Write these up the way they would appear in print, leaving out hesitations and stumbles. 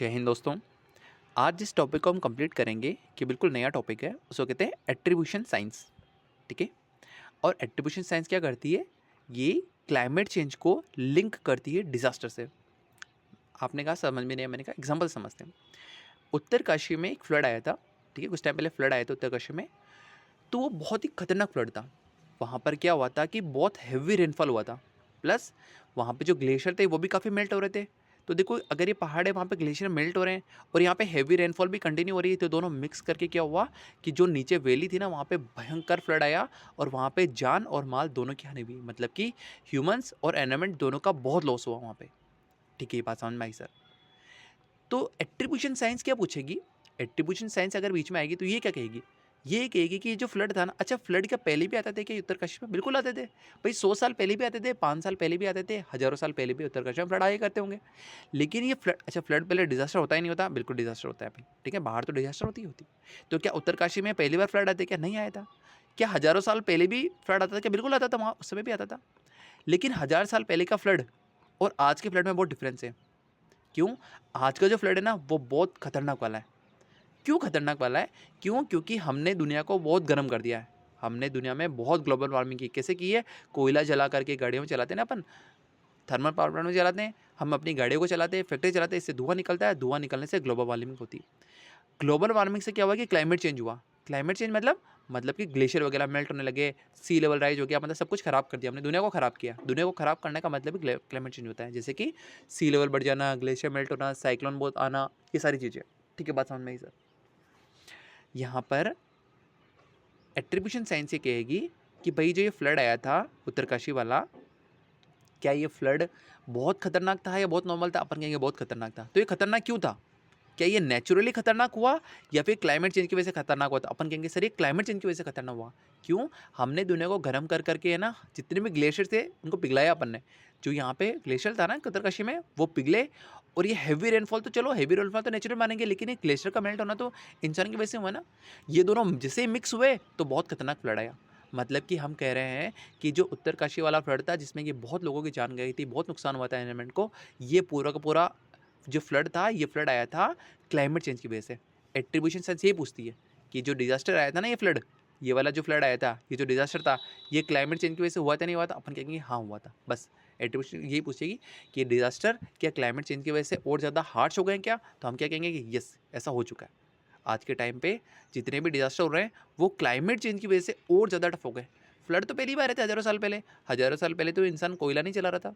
जय हिंद दोस्तों। आज जिस टॉपिक को हम कंप्लीट करेंगे कि बिल्कुल नया टॉपिक है, उसको कहते हैं एट्रीब्यूशन साइंस। ठीक है। और एट्रीब्यूशन साइंस क्या करती है? ये क्लाइमेट चेंज को लिंक करती है डिजास्टर से। आपने कहा समझ में नहीं आया, मैंने कहा एग्जांपल समझते हैं। उत्तरकाशी में एक फ्लड आया था। ठीक है, कुछ टाइम पहले फ्लड आया था उत्तरकाशी में। तो वो बहुत ही खतरनाक फ्लड था। वहाँ पर क्या हुआ था कि बहुत हैवी रेनफॉल हुआ था, प्लस वहाँ पे जो ग्लेशियर थे वो भी काफ़ी मेल्ट हो रहे थे। तो देखो, अगर ये पहाड़ है, वहाँ पे ग्लेशियर मेल्ट हो रहे हैं और यहाँ पे हैवी रेनफॉल भी कंटिन्यू हो रही है, तो दोनों मिक्स करके क्या हुआ कि जो नीचे वैली थी ना, वहाँ पे भयंकर फ्लड आया और वहाँ पे जान और माल दोनों की हानि हुई। मतलब कि ह्यूमंस और एनवायरमेंट दोनों का बहुत लॉस हुआ वहाँ पे। ठीक है, ये बात समझ में आई सर? तो एट्रीब्यूशन साइंस क्या पूछेगी? एट्रीब्यूशन साइंस अगर बीच में आएगी तो ये क्या कहेगी? ये कहेगी कि जो फ्लड था ना, अच्छा फ्लड क्या पहले भी आते थे क्या उत्तरकाशी में? बिल्कुल आते थे भाई। 100 साल पहले भी आते थे, 5 साल पहले भी आते थे, हजारों साल पहले भी उत्तरकाशी में फ्लड आए करते होंगे। लेकिन ये फ्लड, अच्छा फ्लड पहले डिजास्टर होता ही नहीं होता? बिल्कुल डिजास्टर होता है भाई। ठीक है, बाहर तो डिजास्टर होती। तो क्या उत्तरकाशी में पहली बार फ्लड आते? क्या नहीं आया था? क्या हजारों साल पहले भी फ्लड आता था? क्या बिल्कुल आता था, वहाँ उस समय भी आता था। लेकिन 1000 साल पहले का फ्लड और आज के फ्लड में बहुत डिफरेंस है। क्यों? आज का जो फ्लड है ना, वो बहुत खतरनाक वाला है। क्यों खतरनाक वाला है? क्यों? क्योंकि हमने दुनिया को बहुत गर्म कर दिया है। हमने दुनिया में बहुत ग्लोबल वार्मिंग की। कैसे की है? कोयला जला करके गाड़ियों में चलाते हैं ना अपन, थर्मल पावर प्लांट में चलाते हैं, हम अपनी गाड़ियों को चलाते हैं, फैक्ट्री चलाते हैं, इससे धुआं निकलता है, धुआं निकलने से ग्लोबल वार्मिंग होती है। ग्लोबल वार्मिंग से क्या हुआ कि क्लाइमेट चेंज हुआ। क्लाइमेट चेंज मतलब कि ग्लेशियर वगैरह मेल्ट होने लगे, सी लेवल राइज हो गया, मतलब सब कुछ खराब कर दिया हमने, दुनिया को खराब किया। दुनिया को खराब करने का मतलब ही क्लाइमेट चेंज होता है। जैसे कि सी लेवल बढ़ जाना, ग्लेशियर मेल्ट होना, साइक्लोन बहुत आना, ये सारी चीज़ें। ठीक है, बात समझ में आई सर? यहाँ पर एट्रीब्यूशन साइंस ये कहेगी कि भाई जो ये फ्लड आया था उत्तरकाशी वाला, क्या ये फ्लड बहुत खतरनाक था या बहुत नॉर्मल था? अपन कहेंगे बहुत खतरनाक था। तो ये खतरनाक क्यों था? क्या ये नेचुरली खतरनाक हुआ या फिर क्लाइमेट चेंज की वजह से खतरनाक हुआ? तो अपन कहेंगे सर ये क्लाइमेट चेंज की वजह से खतरनाक हुआ। क्यों? हमने दुनिया को गर्म कर करके है ना, जितने भी ग्लेशियर थे उनको पिघलाया अपन ने। जो यहाँ पे ग्लेशियर था ना उत्तरकाशी में, वो पिघले। और ये हैवी रेनफॉल, तो चलो हैवी रेनफॉल तो नेचुरल मानेंगे, लेकिन ये ग्लेशियर का मेल्ट होना तो इंसान की वजह से हुआ ना। ये दोनों जैसे मिक्स हुए तो बहुत खतरनाक फ्लड आया। मतलब कि हम कह रहे हैं कि जो उत्तरकाशी वाला फ्लड था, जिसमें कि बहुत लोगों की जान गई थी, बहुत नुकसान हुआ था एनवायरमेंट को, ये पूरा का पूरा जो फ्लड था, ये फ्लड आया था क्लाइमेट चेंज की वजह से। एट्रीब्यूशन साइंस यही पूछती है कि जो डिजास्टर आया था ना, ये फ्लड, ये वाला जो फ्लड आया था, ये जो डिजास्टर था, ये क्लाइमेट चेंज की वजह से हुआ था नहीं हुआ था? अपन कहेंगे हाँ हुआ था। बस एट्रीब्यूशन यही पूछेगी कि डिजास्टर क्या क्लाइमेट चेंज की वजह से और ज़्यादा हार्श हो गए हैं क्या? तो हम क्या कहेंगे कि यस, ऐसा हो चुका है। आज के टाइम पे जितने भी डिजास्टर हो रहे हैं, वो क्लाइमेट चेंज की वजह से और ज़्यादा टफ हो गए। फ्लड तो पहली बार आए थे हज़ारों साल पहले। हज़ारों साल पहले तो इंसान कोयला नहीं जला रहा था,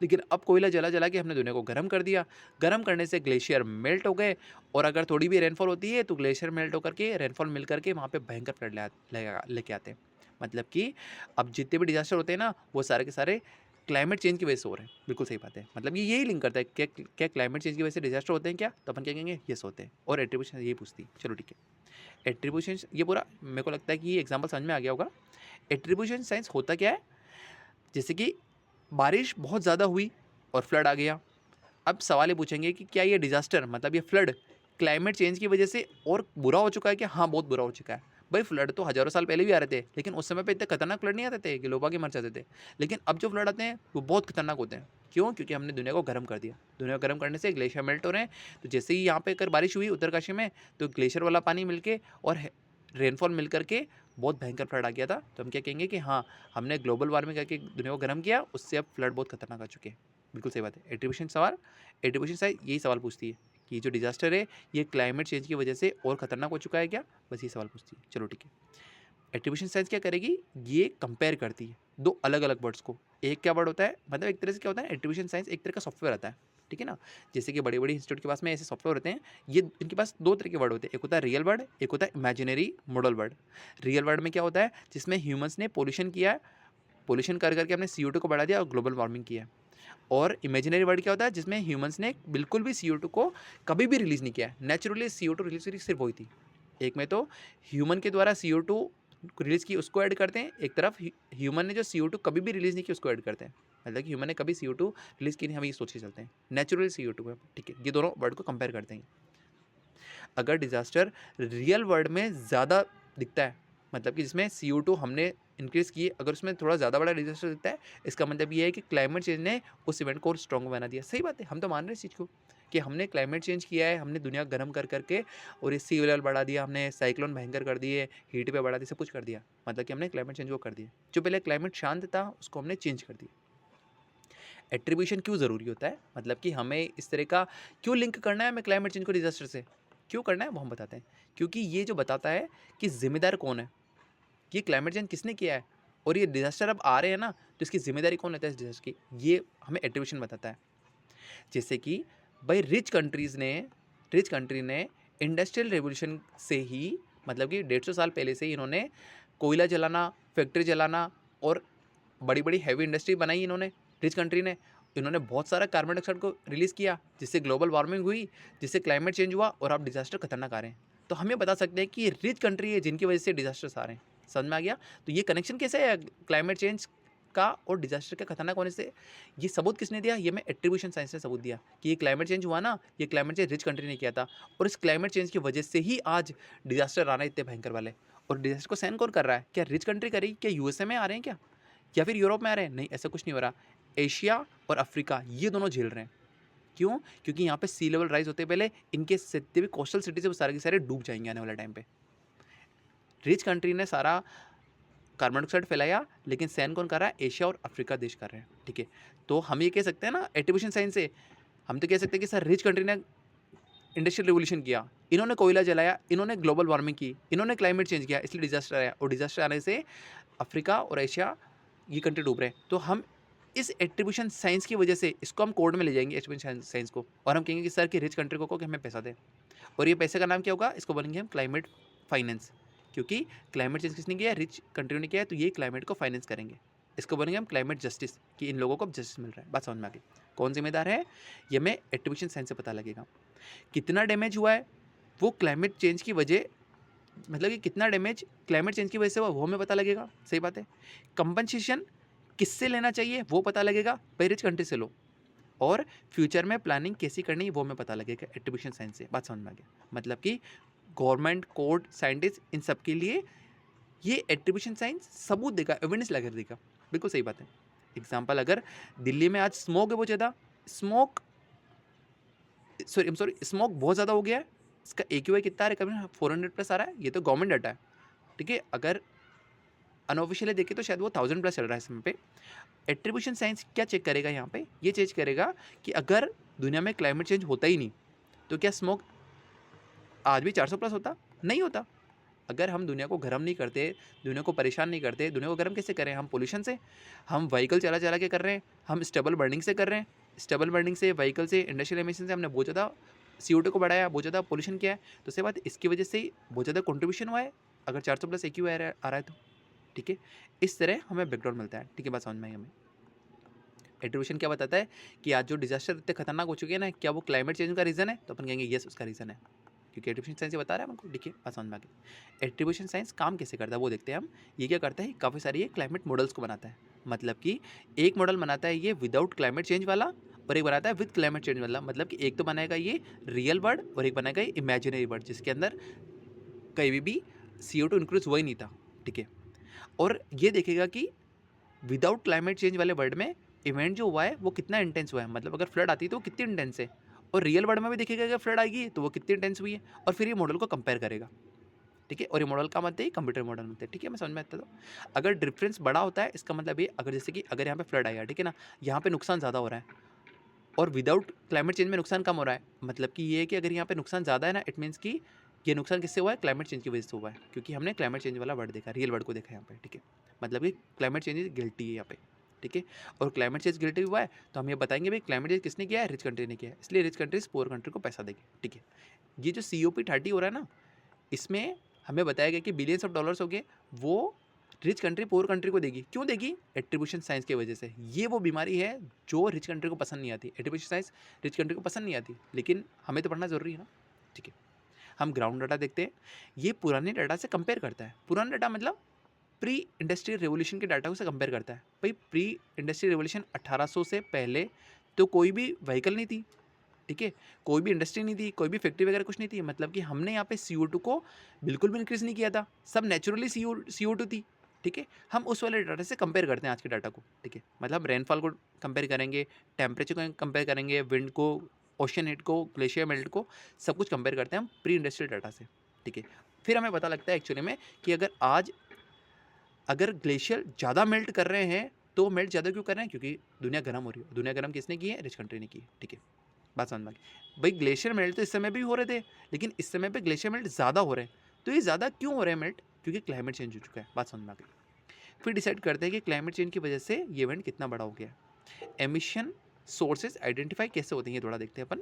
लेकिन अब कोयला जला जला के हमने दुनिया को गर्म कर दिया। गर्म करने से ग्लेशियर मेल्ट हो गए, और अगर थोड़ी भी रेनफॉल होती है तो ग्लेशियर मेल्ट होकर के, रेनफॉल मिल करके वहाँ पे भयंकर फ्लड लेके आते हैं। मतलब कि अब जितने भी डिजास्टर होते हैं ना, वो सारे के सारे क्लाइमेट चेंज की वजह से हो रहे हैं। बिल्कुल सही बात है। मतलब ये यही लिंक करता है, क्या क्या क्लाइमेट चेंज की वजह से डिजास्टर होते हैं क्या? तो अपन क्या कहेंगे यस होते हैं। और एट्रीब्यूशन यही पूछती है। चलो ठीक है, एट्रीब्यूशन ये पूरा मेरे को लगता है कि ये एग्जाम्पल समझ में आ गया होगा। एट्रीब्यूशन साइंस होता क्या है? जैसे कि बारिश बहुत ज़्यादा हुई और फ्लड आ गया। अब सवाल ये पूछेंगे कि क्या ये डिज़ास्टर, मतलब ये फ्लड, क्लाइमेट चेंज की वजह से और बुरा हो चुका है क्या? हाँ, बहुत बुरा हो चुका है। भाई फ्लड तो हज़ारों साल पहले भी आ रहे थे, लेकिन उस समय पे इतने खतरनाक फ्लड नहीं आते थे कि लोग आगे मर जाते थे। लेकिन अब जो फ्लड आते हैं वो बहुत खतरनाक होते हैं। क्यों? क्योंकि हमने दुनिया को गर्म कर दिया। दुनिया को गर्म करने से ग्लेशियर मेल्ट हो रहे हैं। तो जैसे ही यहाँ पे अगर बारिश हुई उत्तरकाशी में, तो ग्लेशियर वाला पानी मिलके और रेनफॉल मिल करके बहुत भयंकर फ्लड आ गया था। तो हम क्या कहेंगे कि हाँ, हमने ग्लोबल वार्मिंग करके दुनिया को गर्म किया, उससे अब फ्लड बहुत खतरनाक आ चुके हैं। बिल्कुल सही बात है। एट्रीब्यूशन साइंस यही सवाल पूछती है कि जो डिजास्टर है, ये क्लाइमेट चेंज की वजह से और खतरनाक हो चुका है क्या? बस ये सवाल पूछती है। चलो ठीक है। एट्रीब्यूशन साइंस क्या करेगी? ये कंपेयर करती है दो अलग अलग वर्ड्स को। एक क्या वर्ड होता है, मतलब एक तरह से क्या होता है, एट्रीब्यूशन साइंस एक तरह का सॉफ्टवेयर आता है। ठीक है ना? जैसे कि बड़ी बड़ी इंस्टीट्यूट के पास में ऐसे सॉफ्टवेयर होते हैं। ये इनके पास दो तरह के वर्ड होते हैं, एक होता है रियल वर्ड, एक होता है imaginary model word. Real word में क्या होता है? जिसमें ह्यूमंस ने पोल्यूशन किया है, पोल्यूशन कर करके हमने CO2 को बढ़ा दिया और ग्लोबल वार्मिंग किया है। और इमेजिनरी वर्ड क्या होता है? जिसमें ह्यूमंस ने बिल्कुल भी CO2 को कभी भी रिलीज नहीं किया है। नेचुरली CO2 रिलीज सिर्फ हुई थी। एक में तो ह्यूमन के द्वारा CO2 रिलीज की, उसको ऐड करते हैं। एक तरफ ह्यूमन ने जो CO2 कभी भी रिलीज नहीं की, उसको ऐड करते हैं। मतलब कि ह्यूमन ने कभी CO2 रिलीज की नहीं, हम ये सोच के चलते हैं नेचुरली CO2 है। ठीक है, ये दोनों वर्ड को कंपेयर करते हैं। अगर डिजास्टर रियल वर्ल्ड में ज़्यादा दिखता है, मतलब कि जिसमें CO2 हमने इंक्रीज़ किए, अगर उसमें थोड़ा ज़्यादा बड़ा डिजास्टर दिखता है, इसका मतलब ये है कि क्लाइमेट चेंज ने उस इवेंट को और स्ट्रॉन्ग बना दिया। सही बात है, हम तो मान रहे हैं इस चीज़ को कि हमने क्लाइमेट चेंज किया है, हमने दुनिया गर्म कर करके और ये सी लेवल बढ़ा दिया, हमने साइक्लोन भयंकर कर दिए, हीट पे बढ़ा दिया, सब कुछ कर दिया। मतलब कि हमने क्लाइमेट चेंज वो कर दिया। जो पहले क्लाइमेट शांत था उसको हमने चेंज कर दिया। एट्रीब्यूशन क्यों ज़रूरी होता है, मतलब कि हमें इस तरह का क्यों लिंक करना है हमें क्लाइमेट चेंज को डिजास्टर से, क्यों करना है वो हम बताते हैं। क्योंकि ये जो बताता है कि जिम्मेदार कौन है, ये क्लाइमेट चेंज किसने किया है और ये डिजास्टर अब आ रहे हैं ना, तो इसकी जिम्मेदारी कौन लेता है इस डिजास्टर की, ये हमें एट्रीब्यूशन बताता है। जैसे कि भाई रिच कंट्री ने इंडस्ट्रियल रेवोल्यूशन से ही, मतलब कि 150 साल पहले से ही इन्होंने कोयला जलाना, फैक्ट्री जलाना और बड़ी बड़ी हैवी इंडस्ट्री बनाई इन्होंने, रिच कंट्री ने। इन्होंने बहुत सारा कार्बन डाइऑक्साइड को रिलीज़ किया, जिससे ग्लोबल वार्मिंग हुई, जिससे क्लाइमेट चेंज हुआ और अब डिजास्टर खतरनाक आ रहे हैं। तो हम ये बता सकते हैं कि ये रिच कंट्री है जिनकी वजह से डिजास्टर्स आ रहे हैं। समझ में आ गया? तो ये कनेक्शन कैसे है क्लाइमेट चेंज का और डिजास्टर के खतरनाक होने से, ये सबूत किसने दिया, ये मैं एट्रीब्यूशन साइंस ने सबूत दिया कि ये क्लाइमेट चेंज हुआ ना, ये क्लाइमेट चेंज रिच कंट्री ने किया था और इस क्लाइमेट चेंज की वजह से ही आज डिजास्टर आ रहे हैं इतने भयंकर वाले। और डिजास्टर को सहन कौन कर रहा है, क्या रिच कंट्री करी, क्या यूएसए में आ रहे हैं क्या, या फिर यूरोप में आ रहे हैं? नहीं, ऐसा कुछ नहीं हो रहा। एशिया और अफ्रीका ये दोनों झेल रहे हैं। क्यों? क्योंकि यहाँ पे सी लेवल राइज होते पहले इनके जितने भी कोस्टल सिटीज है वो सारे के सारे डूब जाएंगे आने वाले टाइम पे। रिच कंट्री ने सारा कार्बन डाइऑक्साइड फैलाया, लेकिन सहन कौन कर रहा है, एशिया और अफ्रीका देश कर रहे हैं। ठीक है, तो हम ये कह सकते हैं ना एट्रीब्यूशन साइंस से, हम तो कह सकते हैं कि सर रिच कंट्री ने इंडस्ट्रियल रिवोल्यूशन किया, इन्होंने कोयला जलाया, इन्होंने ग्लोबल वार्मिंग की, इन्होंने क्लाइमेट चेंज किया, इसलिए डिजास्टर आया और डिजास्टर आने से अफ्रीका और एशिया ये कंट्री डूब रहे हैं। तो हम इस एट्रीब्यूशन साइंस की वजह से इसको हम कोड में ले जाएंगे एट्रीब्यूशन साइंस को, और हम कहेंगे कि सर कि रिच कंट्री को कि हमें पैसा दें, और ये पैसे का नाम क्या होगा, इसको बोलेंगे हम क्लाइमेट फाइनेंस। क्योंकि क्लाइमेट चेंज किसने किया है, रिच कंट्री ने किया है, तो ये क्लाइमेट को फाइनेंस करेंगे। इसको बोलेंगे हम क्लाइमेट जस्टिस, कि इन लोगों को अब जस्टिस मिल रहा है। बात समझ में आ गई? कौन जिम्मेदार है, ये हमें एट्रीब्यूशन साइंस से पता लगेगा। कितना डैमेज हुआ है वो क्लाइमेट चेंज की वजह, मतलब कि कितना डैमेज क्लाइमेट चेंज की वजह से हुआ वो हमें पता लगेगा। सही बात है। कंपनसेशन किससे लेना चाहिए वो पता लगेगा, भाई रिच कंट्री से लो। और फ्यूचर में प्लानिंग कैसी करनी है वो हमें पता लगेगा एट्रीब्यूशन साइंस से। बात समझ में आ गया? मतलब कि गवर्नमेंट, कोर्ट, साइंटिस्ट, इन सब के लिए ये एट्रीब्यूशन साइंस सबूत देगा, एविडेंस लगा देगा। बिल्कुल सही बात है। एग्जाम्पल, अगर दिल्ली में आज स्मोक है बहुत ज़्यादा, स्मोक बहुत ज़्यादा हो गया है, इसका AQI कितना आ रहा है, कभी 400 प्लस आ रहा है, ये तो गवर्नमेंट डाटा है। ठीक है, अगर अनऑफिशियली देखें तो शायद वो 1000 प्लस चल रहा है इस समय पे। एट्रीब्यूशन साइंस क्या चेक करेगा यहाँ पे, ये चेक करेगा कि अगर दुनिया में क्लाइमेट चेंज होता ही नहीं तो क्या स्मोक आज भी 400 प्लस होता? नहीं होता। अगर हम दुनिया को गर्म नहीं करते, दुनिया को परेशान नहीं करते, दुनिया को गर्म कैसे करें, हम पोल्यूशन से, हम व्हीकल चला चला के कर रहे हैं, हम स्टेबल बर्निंग से कर रहे हैं। स्टेबल बर्निंग से, व्हीकल से, इंडस्ट्रियल एमिशन से हमने बहुत ज़्यादा CO2 को बढ़ाया, बहुत ज़्यादा पोल्यूशन किया है। तो सही बात, इसकी वजह से ही बहुत ज़्यादा कॉन्ट्रीब्यूशन हुआ है अगर 400 प्लस AQI आ रहा है तो। ठीक है, इस तरह हमें बैकग्राउंड मिलता है। ठीक है, बात समझ में आई हमें? एट्रीब्यूशन क्या बताता है कि आज जो डिजास्टर इतने खतरनाक हो चुके हैं ना, क्या वो क्लाइमेट चेंज का रीज़न है? तो अपन कहेंगे यस, उसका रीज़न है, क्योंकि एट्रीब्यूशन साइंस ये बता रहा है हमको। देखिए, बात समझ में आ गई? एट्रीब्यूशन साइंस काम कैसे करता है वो देखते हैं हम। ये क्या करता है, काफ़ी सारी ये क्लाइमेट मॉडल्स को बनाता है। मतलब कि एक मॉडल बनाता है ये विदाउट क्लाइमेट चेंज वाला, और एक बनाता है विद क्लाइमेट चेंज वाला। मतलब कि एक तो बनाएगा ये रियल वर्ड और एक बनाएगा ये इमेजिनरी वर्ड, जिसके अंदर कहीं भी CO2 इंक्रीज हुआ ही नहीं था। ठीक है, और ये देखेगा कि विदाउट क्लाइमेट चेंज वाले वर्ड में इवेंट जो हुआ है वो कितना इंटेंस हुआ है, मतलब अगर फ्लड आती है तो वो कितनी इंटेंस है, और रियल वर्ड में भी देखेगा अगर फ्लड आएगी तो वो कितनी इंटेंस हुई है, और फिर ये मॉडल को कंपेयर करेगा। ठीक है, और ये मॉडल का मतलब है कंप्यूटर मॉडल में। ठीक है, मैं समझ में आता। तो अगर डिफरेंस बड़ा होता है इसका मतलब ये, अगर जैसे कि अगर यहाँ पे फ्लड आएगा, ठीक है ना, यहाँ पे नुकसान ज़्यादा हो रहा है और विदाउट क्लाइमेट चेंज में नुकसान कम हो रहा है, मतलब कि ये है कि अगर यहाँ पे नुकसान ज़्यादा है ना, इट मीन्स कि ये नुकसान किससे हुआ है, क्लाइमेट चेंज की वजह से हुआ है, क्योंकि हमने क्लाइमेट चेंज वाला वर्ड देखा, रियल वर्ड को देखा यहाँ पे। ठीक है, मतलब कि क्लाइमेट चेंज इज गिल्टी है यहाँ पे। ठीक है, और क्लाइमेट चेंज गिल्टी हुआ है तो हम ये बताएंगे भाई क्लाइमेट चेंज किसने किया है, रिच कंट्री ने किया है, इसलिए रिच कंट्रीज पुअर कंट्री को पैसा देगी। ठीक है, ये जो COP30 हो रहा है ना, इसमें हमें बताया गया कि बिलियंस ऑफ डॉलर्स हो गए, वो रिच कंट्री पुअर कंट्री को देगी। क्यों देगी? एट्रीब्यूशन साइंस की वजह से। ये वो बीमारी है जो रिच कंट्री को पसंद नहीं आती। एट्रीब्यूशन साइंस रिच कंट्री को पसंद नहीं आती, लेकिन हमें तो पढ़ना जरूरी है ना। ठीक है, हम ग्राउंड डाटा देखते हैं, ये पुराने डाटा से कंपेयर करता है। पुराना डाटा मतलब प्री इंडस्ट्रियल रेवोल्यूशन के डाटा से कंपेयर करता है। भाई प्री इंडस्ट्रियल रेवोल्यूशन 1800 से पहले तो कोई भी व्हीकल नहीं थी। ठीक है, कोई भी इंडस्ट्री नहीं थी, कोई भी फैक्ट्री वगैरह कुछ नहीं थी, मतलब कि हमने यहाँ पे CO2 को बिल्कुल भी इंक्रीज नहीं किया था, सब नेचुरली CO2 थी। ठीक है, हम उस वाले डाटा से कंपेयर करते हैं आज के डाटा को। ठीक है, मतलब रेनफॉल को कंपेयर करेंगे, टेम्परेचर को कंपेयर करेंगे, विंड को ओशन हेड को, ग्लेशियर मेल्ट को, सब कुछ कंपेयर करते हैं हम प्री इंडस्ट्रियल डाटा से, ठीक है। फिर हमें पता लगता है एक्चुअली में कि अगर ग्लेशियर ज़्यादा मेल्ट कर रहे हैं तो मेल्ट ज़्यादा क्यों कर रहे हैं, क्योंकि दुनिया गर्म हो रही है। दुनिया गर्म किसने की है? रिच कंट्री ने की है, ठीक है। बात समझ में आ गई भाई। ग्लेशियर मेल्ट तो इस समय भी हो रहे थे, लेकिन इस समय पे ग्लेशियर मेल्ट ज़्यादा हो रहे हैं। तो ये ज़्यादा क्यों हो रहे हैं मेल्ट? क्योंकि क्लाइमेट चेंज हो चुका है। बात समझ में आ गई। फिर डिसाइड करते हैं कि क्लाइमेट चेंज की वजह से ये इवेंट कितना बड़ा हो गया। एमिशन सोर्सेज आइडेंटिफाई कैसे होते हैं ये थोड़ा देखते हैं अपन।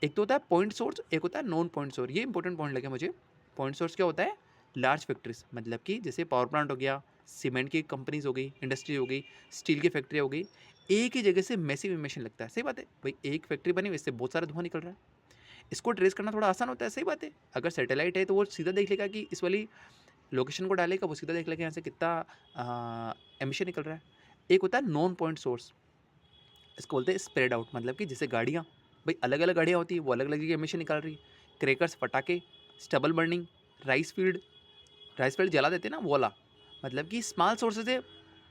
एक तो होता है पॉइंट सोर्स, एक होता है नॉन पॉइंट सोर्स। ये इंपॉर्टेंट पॉइंट लगे मुझे। पॉइंट सोर्स क्या होता है? लार्ज फैक्ट्रीज, मतलब कि जैसे पावर प्लांट हो गया, सीमेंट की कंपनीज हो गई, इंडस्ट्री हो गई, स्टील की फैक्ट्री हो गई। एक ही जगह से मैसिव इमिशन लगता है। सही बात है भाई, एक फैक्ट्री बनी इससे बहुत सारा धुआं निकल रहा है। इसको ट्रेस करना थोड़ा आसान होता है। सही बात है। अगर सैटेलाइट है तो वो सीधा देख लेगा कि इस वाली लोकेशन को डालेगा, वो सीधा देख लेगा यहाँ से कितना एमिशन निकल रहा है। एक होता है नॉन पॉइंट सोर्स, इसको बोलते हैं स्प्रेड आउट, मतलब कि जैसे गाड़ियाँ, भाई अलग अलग गाड़ियाँ होती है, वो अलग अलग जगह एमिशन निकाल रही है। क्रैकर्स, पटाखे, स्टबल बर्निंग, राइस फील्ड जला देते हैं ना, वो वाला। मतलब कि स्मॉल सोर्सेज है,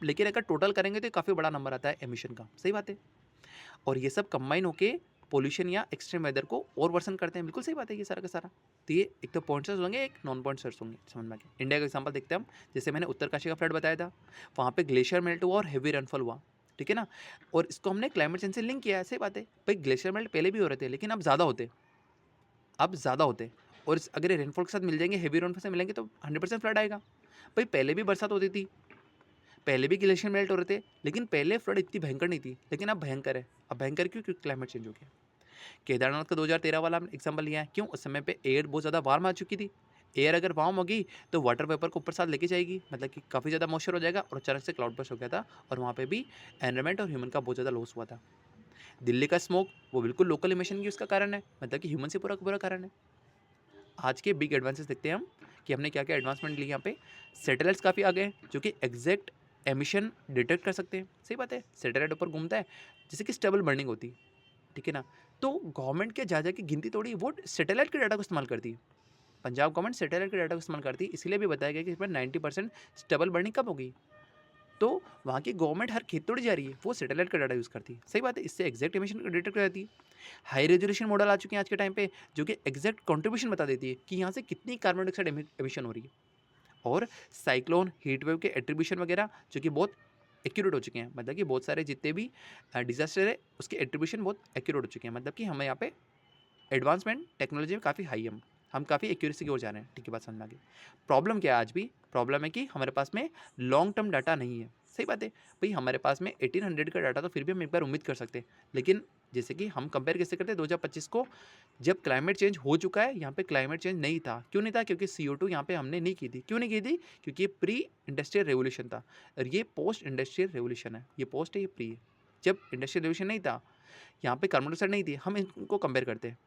लेकिन अगर टोटल करेंगे तो काफ़ी बड़ा नंबर आता है एमिशन का। सही बात है। और ये सब कंबाइन होके पोल्यूशन या एक्सट्रीम वेदर को और वर्सन करते हैं। बिल्कुल सही बात है ये सारा का सारा। तो ये एक तो पॉइंट सोर्स होंगे, एक नॉन पॉइंट सोर्स होंगे। समझ में आ गया। इंडिया का एग्जांपल देखते हैं हम। जैसे मैंने उत्तरकाशी का फ्लड बताया था, वहाँ पे ग्लेशियर मेल्ट हुआ और हेवी रेनफॉल हुआ, ठीक है ना। और इसको हमने क्लाइमेट चेंज से लिंक किया है। सही बात है भाई, ग्लेशियर मेल्ट पहले भी हो रहे थे, लेकिन अब ज़्यादा होते। और अगर ये रेनफॉल के साथ मिल जाएंगे, हेवी रेनफॉल से मिलेंगे, तो 100% फ्लड आएगा। भाई पहले भी बरसात होती थी, पहले भी ग्लेशियर मेल्ट हो रहे थे, लेकिन पहले फ्लड इतनी भयंकर नहीं थी, लेकिन अब भयंकर है। अब भयंकर क्यों? क्योंकि क्लाइमेट चेंज हो गया। केदारनाथ का 2013 वाला एग्जाम्पल लिया है। क्यों? उस समय पे एयर बहुत ज़्यादा वार्म आ चुकी थी। एयर अगर वार्म होगी तो वाटर वेपर को ऊपर साथ लेके जाएगी, मतलब कि काफ़ी ज़्यादा मॉइस्चर हो जाएगा, और अचानक से क्लाउड बर्स्ट हो गया था, और वहाँ पे भी एनवायरमेंट और ह्यूमन का बहुत ज़्यादा लॉस हुआ था। दिल्ली का स्मोक वो बिल्कुल लोकल इमिशन की उसका कारण है, मतलब कि ह्यूमन से पूरा का पूरा कारण है। आज के बिग एडवांसेस देखते हैं हम कि हमने क्या क्या एडवांसमेंट ली यहाँ पे। सैटेलाइट्स काफ़ी आ गए जो कि एग्जैक्ट एमिशन डिटेक्ट कर सकते हैं। सही बात है। सैटेलाइट ऊपर घूमता है, जैसे कि स्टेबल बर्निंग होती है, ठीक है ना। तो गवर्नमेंट क्या जा की गिनती थोड़ी, वो सैटेलाइट के डाटा को इस्तेमाल करती है। पंजाब गवर्नमेंट सैटेलाइट के डाटा को इस्तेमाल करती है, इसलिए भी बताया गया कि इसमें 90% स्टेबल बर्निंग कब होगी। तो वहाँ की गवर्नमेंट हर खेत तोड़ी जा रही है, वो सैटेलाइट का डाटा यूज़ करती है। सही बात है। इससे एग्जैक्ट एमिशन डिटेक्ट कर जाती है। हाई रेजोल्यूशन मॉडल आ चुके हैं आज के टाइम पे, जो कि एग्जैक्ट कंट्रीब्यूशन बता देती है कि यहाँ से कितनी कार्बन डाइऑक्साइड एमिशन हो रही है। और साइक्लोन, हीट वेव के एट्रीब्यूशन वगैरह जो कि बहुत एक्यूरेट हो चुके हैं, मतलब कि बहुत सारे जितने भी डिजास्टर है उसके एट्रीब्यूशन बहुत एक्यूरेट हो चुके हैं। मतलब कि हमें यहाँ पे एडवांसमेंट टेक्नोलॉजी में काफ़ी हाई है, हम काफ़ी एक्यूरेसी की ओर जा रहे हैं, ठीक है। बात समझ में आ गई। प्रॉब्लम क्या है? आज भी प्रॉब्लम है कि हमारे पास में लॉन्ग टर्म डाटा नहीं है। सही बात है भाई, हमारे पास में 1800 का डाटा तो फिर भी हम एक बार उम्मीद कर सकते हैं, लेकिन जैसे कि हम कंपेयर कैसे करते हैं 2025 को, जब क्लाइमेट चेंज हो चुका है। यहाँ पे क्लाइमेट चेंज नहीं था। क्यों नहीं था? क्योंकि CO2 यहाँ पे हमने नहीं की थी। क्यों नहीं की थी? क्योंकि ये प्री इंडस्ट्रियल रेवोल्यूशन था, और ये पोस्ट इंडस्ट्रियल रेवोल्यूशन है। ये पोस्ट है, ये प्री है। जब इंडस्ट्रियल रेवोल्यूशन नहीं था, यहाँ पे कार्बन डाइऑक्साइड नहीं थी, हम इनको कंपेयर करते हैं।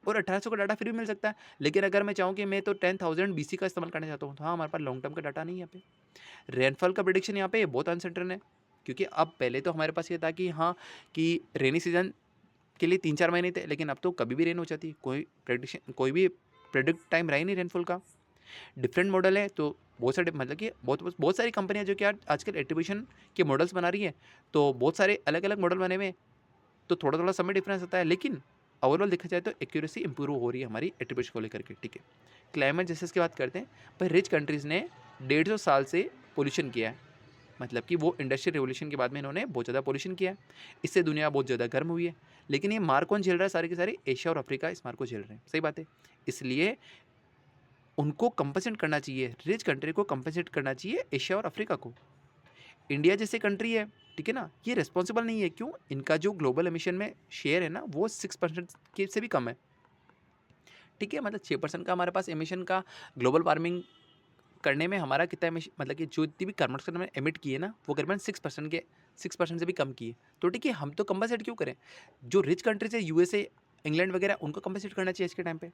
और 1800 का डाटा फिर भी मिल सकता है, लेकिन अगर मैं चाहूँ कि मैं तो 10,000 BC का इस्तेमाल करना चाहता हूँ, तो हाँ, हमारे पास लॉन्ग टर्म का डाटा नहीं है यहाँ पे। रेनफॉल का प्रेडिक्शन यहाँ पे बहुत अनसर्टन है, क्योंकि अब पहले तो हमारे पास ये था कि हाँ, कि रेनी सीजन के लिए 3-4 महीने थे, लेकिन अब तो कभी भी रेन हो जाती है। कोई भी प्रेडिक्ट टाइम रहा ही नहीं रेनफॉल का। डिफरेंट मॉडल है, तो बहुत सारे, मतलब कि बहुत सारी कंपनियां जो कि आजकल एट्रीब्यूशन के मॉडल्स बना रही है, तो बहुत सारे अलग अलग मॉडल बने हुए हैं, तो थोड़ा थोड़ा समय डिफरेंस आता है, लेकिन ओवरऑल देखा जाए तो एक्यूरेसी इंप्रूव हो रही है हमारी एट्रीब्यूशन को लेकर के, ठीक है। क्लाइमेट जस्टिस की बात करते हैं, पर रिच कंट्रीज़ ने 150 साल से पोल्यूशन किया है, मतलब कि वो इंडस्ट्रियल रेवोल्यूशन के बाद में इन्होंने बहुत ज़्यादा पोल्यूशन किया है। इससे दुनिया बहुत ज़्यादा गर्म हुई है, लेकिन ये मार कौन झेल रहा है? सारे के सारे एशिया और अफ्रीका इस मार को झेल रहे हैं। सही बात है। इसलिए उनको कंपनसेट करना चाहिए, रिच कंट्री को कंपनसेट करना चाहिए, एशिया और अफ्रीका को। इंडिया जैसे कंट्री है, ठीक है ना, ये रिस्पॉन्सिबल नहीं है। क्यों? इनका जो ग्लोबल एमिशन में शेयर है ना, वो 6% के से भी कम है, ठीक है। मतलब 6% का हमारे पास एमिशन का ग्लोबल वार्मिंग करने में हमारा कितना एमिशन, मतलब कि जो इतनी भी कार्बन डाइऑक्साइड हमने एमिट किए ना, वो करीबन 6% से भी कम किए। तो ठीक है, हम तो कंपनसेट क्यों करें? जो रिच कंट्रीज है, USA, इंग्लैंड वगैरह, उनको कंपनसेट करना चाहिए इसके टाइम पे।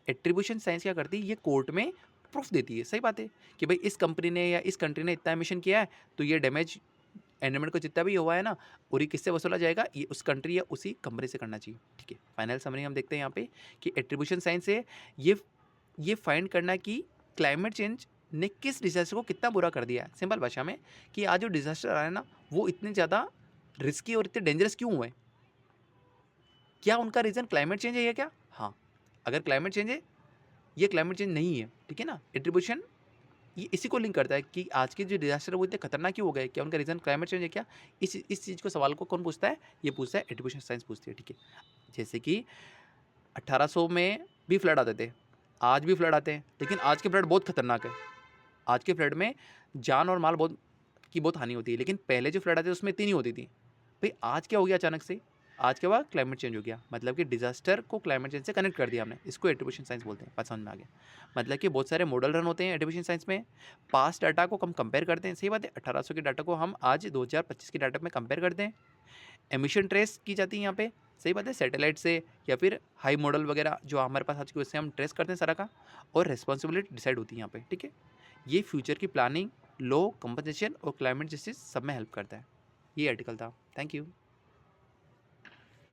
एट्रीब्यूशन साइंस क्या करती है? ये कोर्ट में प्रूफ देती है। सही बात है कि भाई इस कंपनी ने या इस कंट्री ने इतना एमिशन किया है, तो ये डैमेज एनवायरमेंट को जितना भी हुआ है ना, और ये किससे वसूला जाएगा? ये उस कंट्री या उसी कंपनी से करना चाहिए, ठीक है। फाइनल समरी हम देखते हैं यहाँ पे कि एट्रीब्यूशन साइंस से ये फाइंड करना कि क्लाइमेट चेंज ने किस डिजास्टर को कितना बुरा कर दिया है, सिंपल भाषा में, कि आज जो डिजास्टर आ रहा है ना, वो इतने ज़्यादा रिस्की और इतने डेंजरस क्यों हुए, क्या उनका रीज़न क्लाइमेट चेंज है या क्या? हाँ, अगर क्लाइमेट चेंज है, ये क्लाइमेट चेंज नहीं है, ठीक है ना? एट्रीब्यूशन ये इसी को लिंक करता है कि आज के जो डिज़ास्टर है वो इतने खतरनाक क्यों हो गए? क्या उनका रीज़न क्लाइमेट चेंज है क्या? इस चीज़ को सवाल को कौन पूछता है? ये पूछता है एट्रीब्यूशन साइंस पूछती है, ठीक है? जैसे कि 1800 में भी फ्लड आते थे, आज भी फ्लड आते हैं, लेकिन आज के फ्लड बहुत खतरनाक है। आज के फ्लड में जान और माल बहुत हानि होती है, लेकिन पहले जो फ्लड आते थे उसमें इतनी नहीं होती थी। भाई आज क्या हो गया अचानक से? आज के बाद क्लाइमेट चेंज हो गया, मतलब कि डिजास्टर को क्लाइमेट चेंज से कनेक्ट कर दिया हमने। इसको एट्रीब्यूशन साइंस बोलते हैं। बात समझ में आ गया? मतलब कि बहुत सारे मॉडल रन होते हैं एट्रीब्यूशन साइंस में। पास्ट डाटा को हम कंपेयर करते हैं, सही बात है। 1800 के डाटा को हम आज 2025 के डाटा में कंपेयर करते हैं। एमिशन ट्रेस की जाती है यहाँ पे, सही बात है, सैटेलाइट से या फिर हाई मॉडल वगैरह जो हमारे पास आज की, उससे हम ट्रेस करते हैं सारा का, और रिस्पॉन्सिबिलिटी डिसाइड होती है यहाँ पे, ठीक है। ये फ्यूचर की प्लानिंग, लो कंपनसेशन और क्लाइमेट जस्टिस सब में हेल्प करता है। ये आर्टिकल था। Thank you.